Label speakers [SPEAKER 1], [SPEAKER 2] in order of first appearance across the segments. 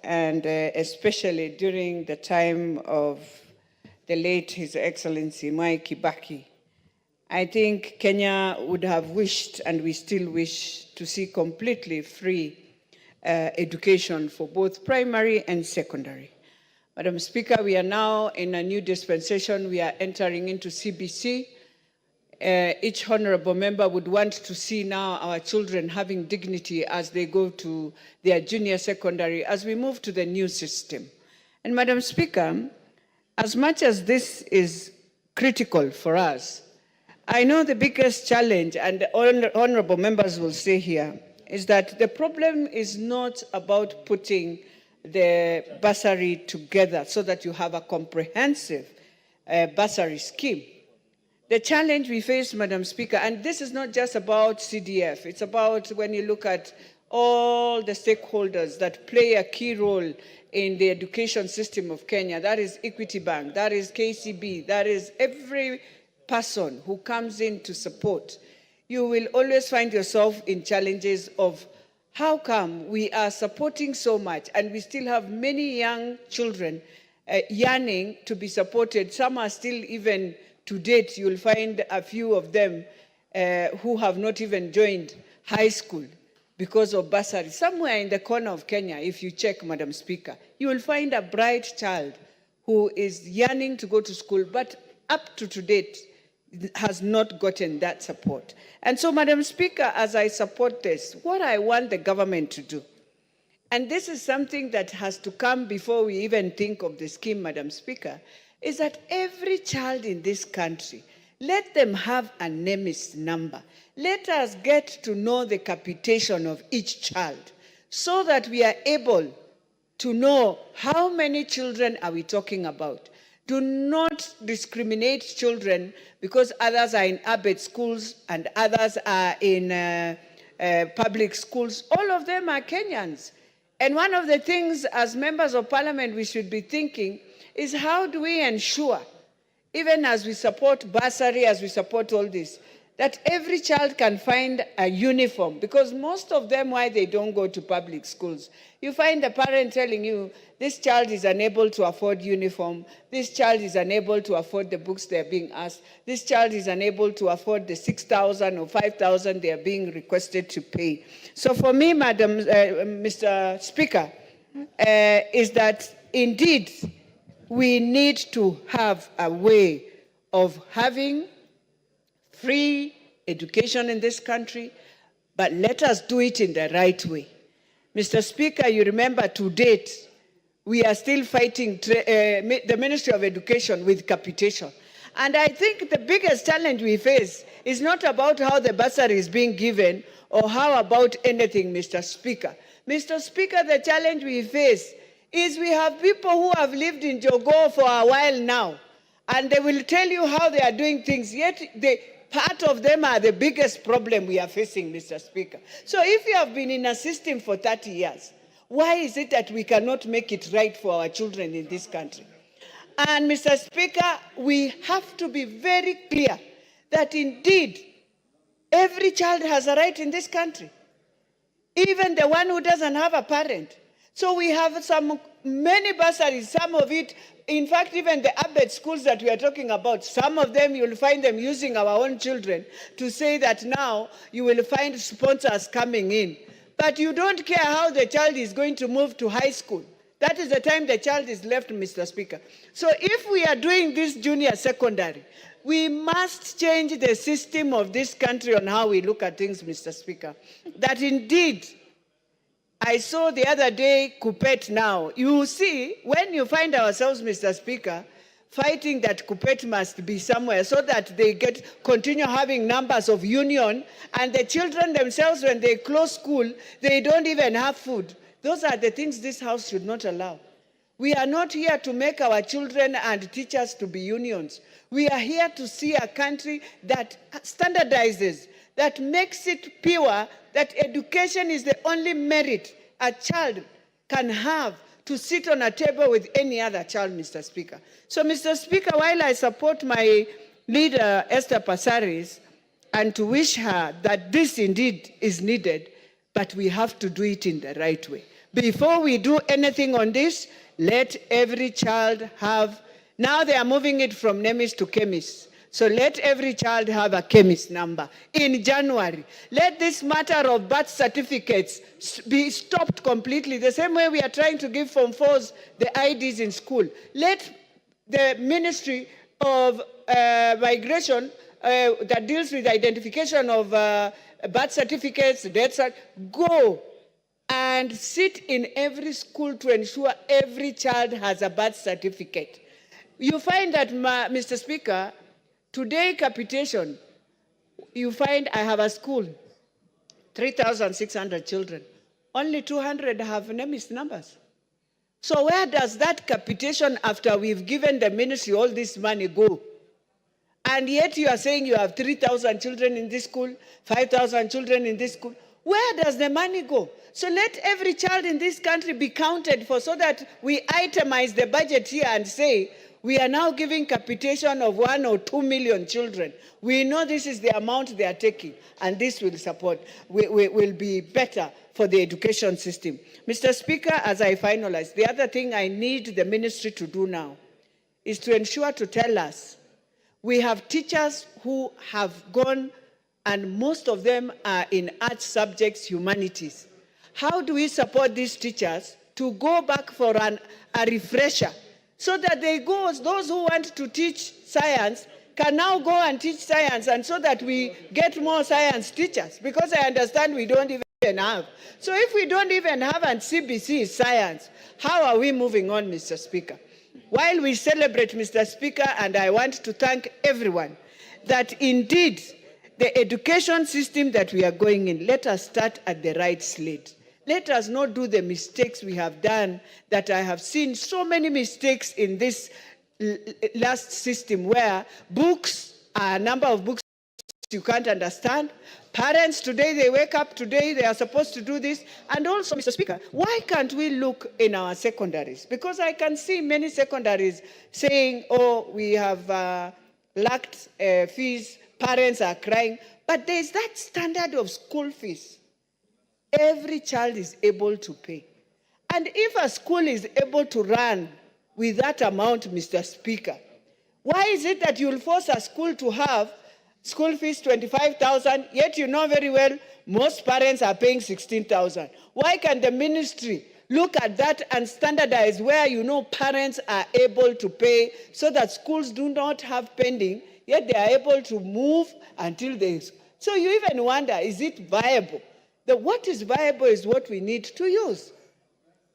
[SPEAKER 1] and especially during the time of the late His Excellency Mwai Kibaki. I think Kenya would have wished, and we still wish, to see completely free education for both primary and secondary. Madam Speaker, we are now in a new dispensation. We are entering into CBC. Each honorable member would want to see now our children having dignity as they go to their junior secondary, as we move to the new system. And Madam Speaker, as much as this is critical for us, I know the biggest challenge, and honorable members will say here, is that the problem is not about putting the bursary together so that you have a comprehensive bursary scheme. The challenge we face, Madam Speaker, and this is not just about CDF, it's about when you look at all the stakeholders that play a key role in the education system of Kenya. That is Equity Bank, that is KCB, that is every person who comes in to support. You will always find yourself in challenges of how come we are supporting so much and we still have many young children yearning to be supported. Some are still, even to date, you'll find a few of them who have not even joined high school because of bursary. Somewhere in the corner of Kenya, if you check, Madam Speaker, you will find a bright child who is yearning to go to school, but up to date has not gotten that support. And so, Madam Speaker, as I support this, what I want the government to do, and this is something that has to come before we even think of the scheme, Madam Speaker, is that every child in this country, let them have a NEMIS number. Let us get to know the capitation of each child so that we are able to know how many children are we talking about. Do not discriminate children because others are in ABET schools and others are in public schools. All of them are Kenyans. And one of the things as members of parliament we should be thinking is how do we ensure, even as we support bursary, as we support all this, that every child can find a uniform, because most of them, why they don't go to public schools, you find the parent telling you, this child is unable to afford uniform, this child is unable to afford the books they're being asked, this child is unable to afford the 6,000 or 5,000 they're being requested to pay. So for me, Madam, Mr. Speaker, is that indeed we need to have a way of having free education in this country, but let us do it in the right way. Mr. Speaker, you remember to date, we are still fighting the Ministry of Education with capitation. And I think the biggest challenge we face is not about how the bursary is being given or how about anything, Mr. Speaker. Mr. Speaker, the challenge we face is we have people who have lived in Jogoo for a while now, and they will tell you how they are doing things, yet part of them are the biggest problem we are facing, Mr. Speaker. So if you have been in a system for 30 years, why is it that we cannot make it right for our children in this country? And Mr. Speaker, we have to be very clear that indeed every child has a right in this country, even the one who doesn't have a parent. So we have many bursaries, some of it, in fact, even the ABET schools that we are talking about, some of them you'll find them using our own children to say that now you will find sponsors coming in. But you don't care how the child is going to move to high school. That is the time the child is left, Mr. Speaker. So if we are doing this junior secondary, we must change the system of this country on how we look at things, Mr. Speaker. That indeed, I saw the other day, Kupet now. You see, when you find ourselves, Mr. Speaker, fighting that Kupet must be somewhere so that they continue having numbers of union, and the children themselves, when they close school, they don't even have food. Those are the things this House should not allow. We are not here to make our children and teachers to be unions. We are here to see a country that standardizes, that makes it pure, that education is the only merit a child can have to sit on a table with any other child, Mr. Speaker. So, Mr. Speaker, while I support my leader, Esther Passaris, and to wish her that this indeed is needed, but we have to do it in the right way. Before we do anything on this, let every child have, now they are moving it from NEMIS to chemist. So let every child have a chemist number in January. Let this matter of birth certificates be stopped completely. The same way we are trying to give Form 4s the IDs in school. Let the Ministry of Migration that deals with the identification of birth certificates, death certificates, go and sit in every school to ensure every child has a birth certificate. You find that, Mr. Speaker, today capitation, you find I have a school, 3,600 children. Only 200 have NEMIS numbers. So where does that capitation, after we've given the ministry all this money, go? And yet you are saying you have 3,000 children in this school, 5,000 children in this school. Where does the money go? So let every child in this country be counted for, so that we itemize the budget here and say, we are now giving capitation of 1 or 2 million children. We know this is the amount they are taking, and this will support, will be better for the education system. Mr. Speaker, as I finalize, the other thing I need the ministry to do now is to ensure to tell us, we have teachers who have gone, and most of them are in arts subjects, humanities. How do we support these teachers to go back for a refresher, so that they go, those who want to teach science can now go and teach science, and so that we get more science teachers, because I understand we don't even have. So if we don't even have and CBC is science, how are we moving on, Mr. Speaker? While we celebrate, Mr. Speaker, and I want to thank everyone, that indeed the education system that we are going in, let us start at the right slate. Let us not do the mistakes we have done, that I have seen so many mistakes in this last system, where books, a number of books you can't understand. Parents today, they wake up today, they are supposed to do this. And also, Mr. Speaker, why can't we look in our secondaries? Because I can see many secondaries saying, oh, we have lacked fees, parents are crying. But there's that standard of school fees. Every child is able to pay. And if a school is able to run with that amount, Mr. Speaker, why is it that you'll force a school to have school fees 25,000, yet you know very well most parents are paying 16,000? Why can the ministry look at that and standardize where you know parents are able to pay, so that schools do not have pending, yet they are able to move until they... So you even wonder, is it viable? What is viable is what we need to use,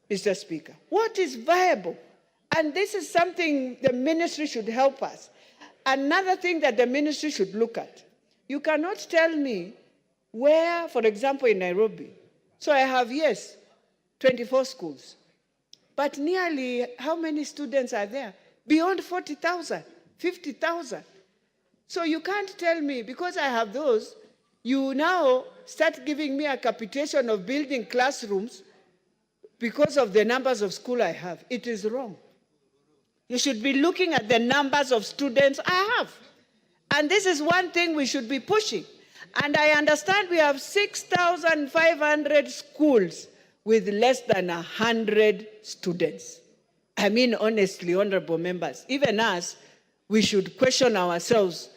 [SPEAKER 1] Mr. Speaker. What is viable? And this is something the ministry should help us. Another thing that the ministry should look at, you cannot tell me where, for example, in Nairobi, so I have, yes, 24 schools, but nearly how many students are there? Beyond 40,000, 50,000. So you can't tell me, because I have those, you now start giving me a capitation of building classrooms because of the numbers of schools I have. It is wrong. You should be looking at the numbers of students I have. And this is one thing we should be pushing. And I understand we have 6,500 schools with less than 100 students. I mean, honestly, honorable members, even us, we should question ourselves.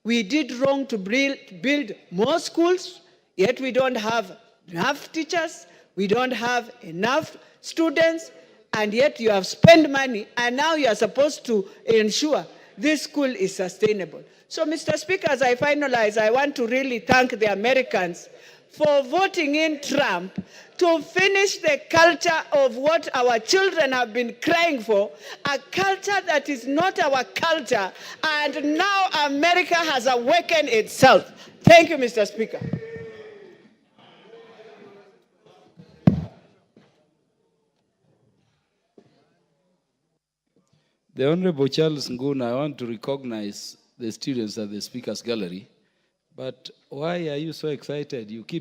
[SPEAKER 1] We did wrong to build more schools, yet we don't have enough teachers, we don't have enough students, and yet you have spent money, and now you are supposed to ensure this school is sustainable. So, Mr. Speaker, as I finalize, I want to really thank the Americans for voting in Trump to finish the culture of what our children have been crying for, a culture that is not our culture, and now America has awakened itself. Thank you, Mr. Speaker.
[SPEAKER 2] The Honorable Charles Nguna, I want to recognize the students at the Speaker's Gallery, but why are you so excited? You keep